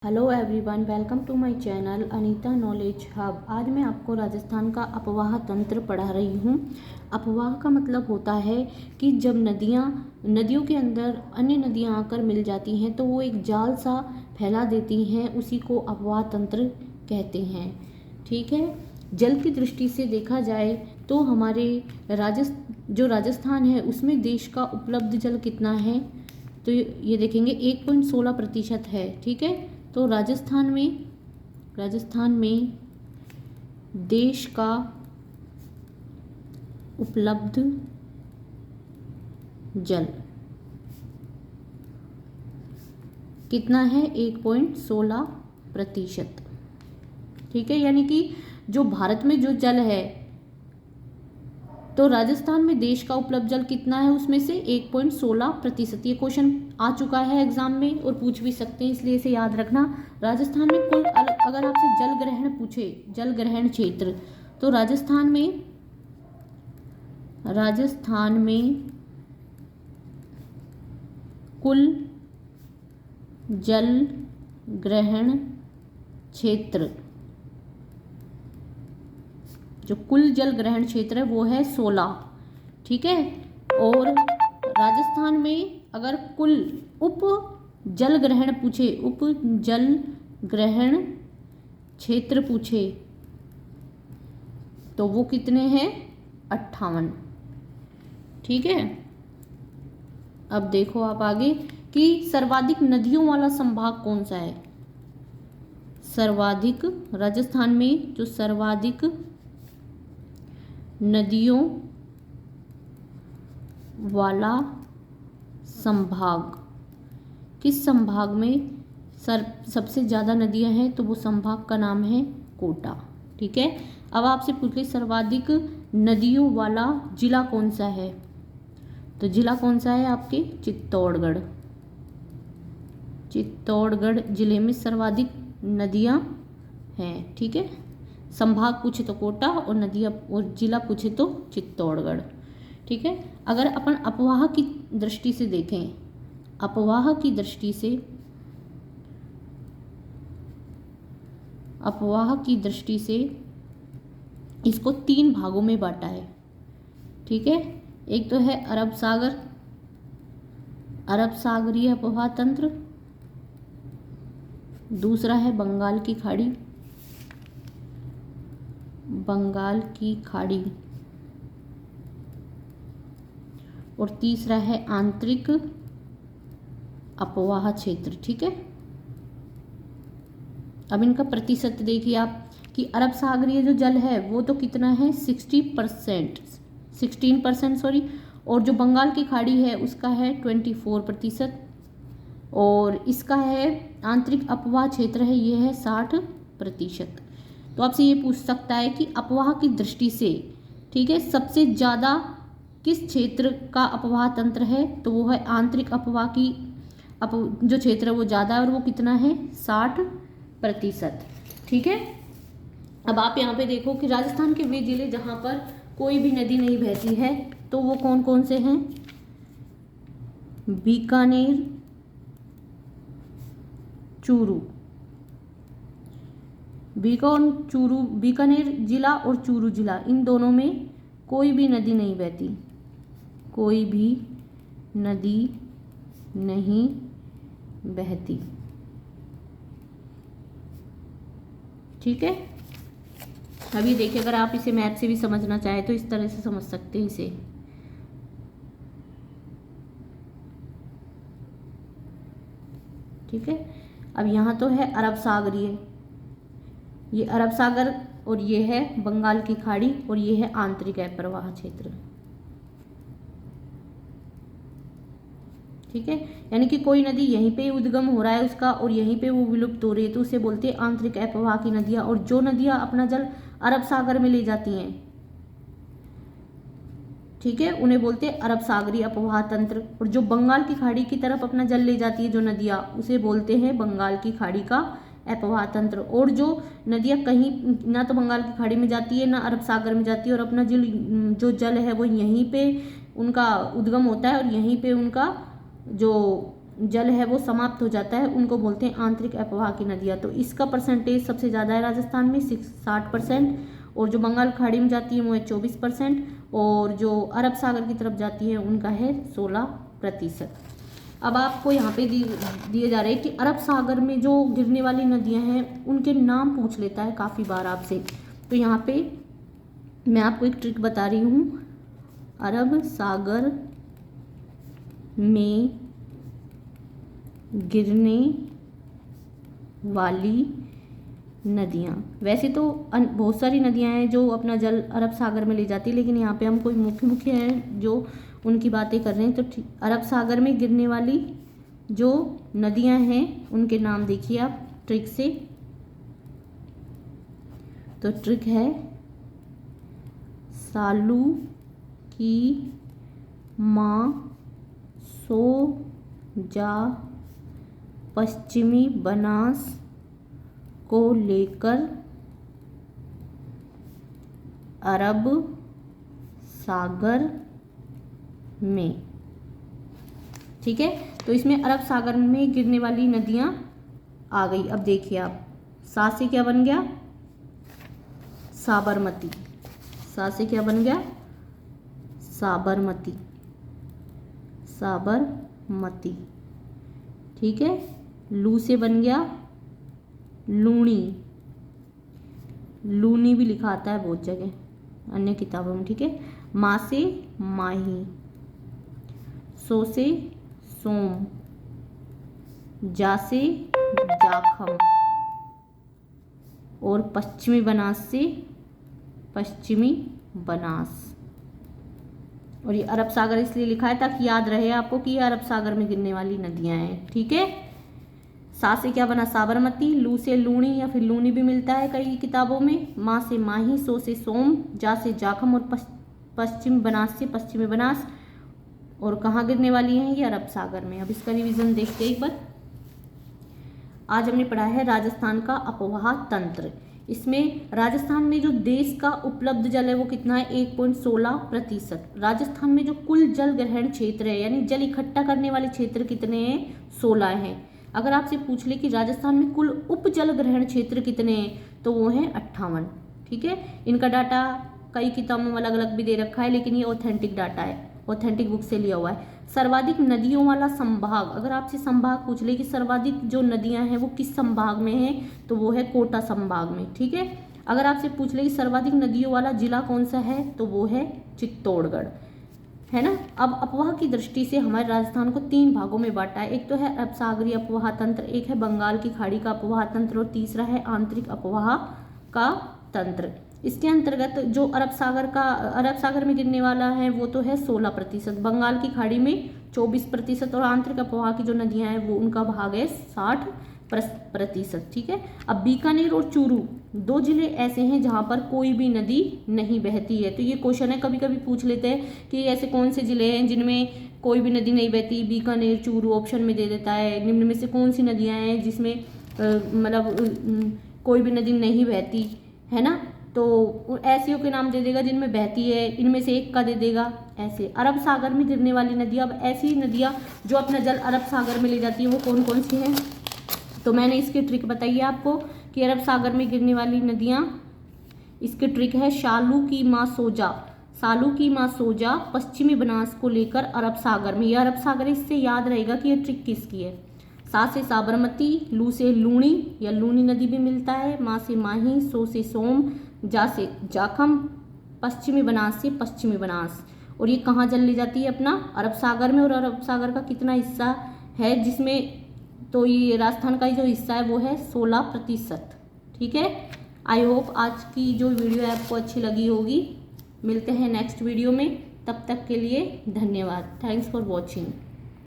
Hello everyone, welcome to my channel Anita knowledge hub. आज मैं आपको राजस्थान का अपवाह तंत्र पढ़ा रही हूँ। अपवाह का मतलब होता है कि जब नदियों के अंदर अन्य नदियाँ आकर मिल जाती हैं तो वो एक जाल सा फैला देती हैं, उसी को अपवाह तंत्र कहते हैं। ठीक है, जल की दृष्टि से देखा जाए तो हमारे राजस्थान है उसमें देश का उपलब्ध जल कितना है, तो ये देखेंगे 1.16% है। ठीक है, तो राजस्थान में देश का उपलब्ध जल कितना है? 1.16%। ठीक है, यानी कि जो भारत में जो जल है तो राजस्थान में देश का उपलब्ध जल कितना है, उसमें से 1.16%। ये क्वेश्चन आ चुका है एग्जाम में और पूछ भी सकते हैं, इसलिए इसे याद रखना। राजस्थान में कुल अगर आपसे जल ग्रहण पूछे, जल ग्रहण क्षेत्र, तो राजस्थान में कुल जल ग्रहण क्षेत्र, जो कुल जल ग्रहण क्षेत्र है वो है 16। ठीक है, और राजस्थान में अगर कुल उप जल ग्रहण क्षेत्र पूछे तो वो कितने हैं? 58। ठीक है, अब देखो आप आगे कि सर्वाधिक नदियों वाला संभाग कौन सा है। राजस्थान में जो सर्वाधिक नदियों वाला संभाग, किस संभाग में सबसे ज़्यादा नदियां हैं, तो वो संभाग का नाम है कोटा। ठीक है, अब आपसे पूछ ले सर्वाधिक नदियों वाला जिला कौन सा है, तो जिला कौन सा है आपके? चित्तौड़गढ़ जिले में सर्वाधिक नदियां हैं। ठीक है, संभाग पूछे तो कोटा और नदियां और जिला पूछे तो चित्तौड़गढ़। ठीक है, अगर अपन अपवाह की दृष्टि से देखें, अपवाह की दृष्टि से इसको 3 भागों में बांटा है। ठीक है, एक तो है अरब सागरीय अपवाह तंत्र, दूसरा है बंगाल की खाड़ी, और तीसरा है आंतरिक अपवाह क्षेत्र। ठीक है, अब इनका प्रतिशत देखिए आप कि अरब सागरीय जो जल है वो तो कितना है? 16%, सॉरी, और जो बंगाल की खाड़ी है उसका है 24%, और इसका है आंतरिक अपवाह क्षेत्र है ये है 60%। तो आपसे ये पूछ सकता है कि अपवाह की दृष्टि से, ठीक है, सबसे ज़्यादा किस क्षेत्र का अपवाह तंत्र है, तो वो है आंतरिक अपवाह की जो क्षेत्र है वो ज़्यादा है और वो कितना है? 60%। ठीक है, अब आप यहाँ पे देखो कि राजस्थान के वे जिले जहाँ पर कोई भी नदी नहीं बहती है तो वो कौन कौन से हैं? बीकानेर जिला और चूरू जिला, इन दोनों में कोई भी नदी नहीं बहती। ठीक है, अभी देखिए अगर आप इसे मैप से भी समझना चाहे तो इस तरह से समझ सकते हैं इसे। ठीक है, अब यहाँ तो है अरब सागरीय, ये अरब सागर, और ये है बंगाल की खाड़ी, और ये है आंतरिक अपवाह क्षेत्र। ठीक है, यानी कि कोई नदी यहीं पे उद्गम हो रहा है उसका और यहीं पे वो विलुप्त हो रही है तो उसे बोलते हैं आंतरिक अपवाह की नदियां। और जो नदियां अपना जल अरब सागर में ले जाती हैं, ठीक है, उन्हें बोलते हैं अरब सागरीय अपवाह तंत्र। और जो बंगाल की खाड़ी की तरफ अपना जल ले जाती है जो नदियां, उसे बोलते हैं बंगाल की खाड़ी का अपवाह तंत्र। और जो नदियां कहीं ना तो बंगाल की खाड़ी में जाती है ना अरब सागर में जाती है और अपना जो जल है वो यहीं पे उनका उद्गम होता है और यहीं पे उनका जो जल है वो समाप्त हो जाता है, उनको बोलते हैं आंतरिक अपवाह की नदियाँ। तो इसका परसेंटेज सबसे ज़्यादा है राजस्थान में 60%, और जो बंगाल खाड़ी में जाती है वो है 24%, और जो अरब सागर की तरफ जाती है उनका है 16%। अब आपको यहाँ पे दिए जा रहे हैं कि अरब सागर में जो गिरने वाली नदियाँ हैं उनके नाम पूछ लेता है काफ़ी बार आपसे। तो यहाँ पे मैं आपको एक ट्रिक बता रही हूँ। अरब सागर में गिरने वाली नदियाँ, वैसे तो बहुत सारी नदियाँ हैं जो अपना जल अरब सागर में ले जाती है, लेकिन यहाँ पे हम कोई मुख्य हैं जो उनकी बातें कर रहे हैं। तो अरब सागर में गिरने वाली जो नदियाँ हैं उनके नाम देखिए आप ट्रिक से। तो ट्रिक है सालू की माँ सोजा पश्चिमी बनास को लेकर अरब सागर में। ठीक है, तो इसमें अरब सागर में गिरने वाली नदियां आ गई। अब देखिए आप, सा से क्या बन गया? साबरमती। सा से क्या बन गया? साबरमती। साबरमती। ठीक है, लू से बन गया लूणी। लूनी भी लिखा आता है बहुत जगह अन्य किताबों में। ठीक है, माँ से माही, सो से सोम, जा से जाखम, और पश्चिमी बनास से पश्चिमी बनास। और ये अरब सागर इसलिए लिखा है ताकि याद रहे आपको कि ये अरब सागर में गिरने वाली नदियां हैं। ठीक है, सा से क्या बना? साबरमती। लू से लूणी या फिर लूनी भी मिलता है कई किताबों में। माँ से माही, सो से सोम, जा से जाखम, और पश्चिम बनास से पश्चिमी बनास। और कहाँ गिरने वाली हैं? ये अरब सागर में। अब इसका रिवीजन देखते हैं एक बार। आज हमने पढ़ा है राजस्थान का अपवाह तंत्र। इसमें राजस्थान में जो देश का उपलब्ध जल है वो कितना है? 1.16%। राजस्थान में जो कुल जल ग्रहण क्षेत्र है यानी जल इकट्ठा करने वाले क्षेत्र कितने हैं? 16 हैं। अगर आपसे पूछ ले कि राजस्थान में कुल उप जल ग्रहण क्षेत्र कितने हैं तो वो हैं 58। ठीक है, इनका डाटा कई किताबों में अलग अलग भी दे रखा है, लेकिन ये ऑथेंटिक डाटा है, ऑथेंटिक बुक से लिया हुआ है। सर्वाधिक नदियों वाला संभाग, अगर आपसे संभाग पूछ ले कि सर्वाधिक जो नदियां हैं वो किस संभाग में हैं तो वो है कोटा संभाग में। ठीक है, अगर आपसे पूछ ले कि सर्वाधिक नदियों वाला जिला कौन सा है तो वो है चित्तौड़गढ़, है ना। अब अपवाह की दृष्टि से हमारे राजस्थान को 3 भागों में बांटा है। एक तो है अरब सागरीय अपवाह तंत्र, एक है बंगाल की खाड़ी का अपवाह तंत्र, और तीसरा है आंतरिक अपवाह का तंत्र। इसके अंतर्गत जो अरब सागर में गिरने वाला है वो तो है 16%, बंगाल की खाड़ी में 24%, और आंतरिक अपवाह की जो नदियां हैं वो उनका भाग है 60%। ठीक है, अब बीकानेर और चूरू 2 जिले ऐसे हैं जहां पर कोई भी नदी नहीं बहती है। तो ये क्वेश्चन है, कभी कभी पूछ लेते हैं कि ऐसे कौन से जिले हैं जिनमें कोई भी नदी नहीं बहती। बीकानेर, चूरू ऑप्शन में दे देता है। निम्न में से कौन सी नदियां हैं जिसमें मतलब कोई भी नदी नहीं बहती, है ना। तो ऐसियों के नाम दे देगा जिनमें बहती है, इनमें से एक का दे देगा। ऐसे अरब सागर में गिरने वाली नदियाँ, अब ऐसी नदियाँ जो अपना जल अरब सागर में ले जाती है वो कौन कौन सी हैं? तो मैंने इसकी ट्रिक बताई है आपको कि अरब सागर में गिरने वाली नदियाँ, इसकी ट्रिक है शालू की माँ सोजा। सालू की माँ सोजा पश्चिमी बनास को लेकर अरब सागर में, यह अरब सागर, इससे याद रहेगा कि यह ट्रिक किसकी है। सा से साबरमती, लू से लूणी या लूनी नदी भी मिलता है, माँ से माही, सो से सोम, जा से जाखम, पश्चिमी बनास से पश्चिमी बनास। और ये कहाँ जल ले जाती है? अपना अरब सागर में। और अरब सागर का कितना हिस्सा है जिसमें, तो ये राजस्थान का जो हिस्सा है वो है 16%। ठीक है, आई होप आज की जो वीडियो है आपको अच्छी लगी होगी। मिलते हैं नेक्स्ट वीडियो में, तब तक के लिए धन्यवाद। Thanks for watching.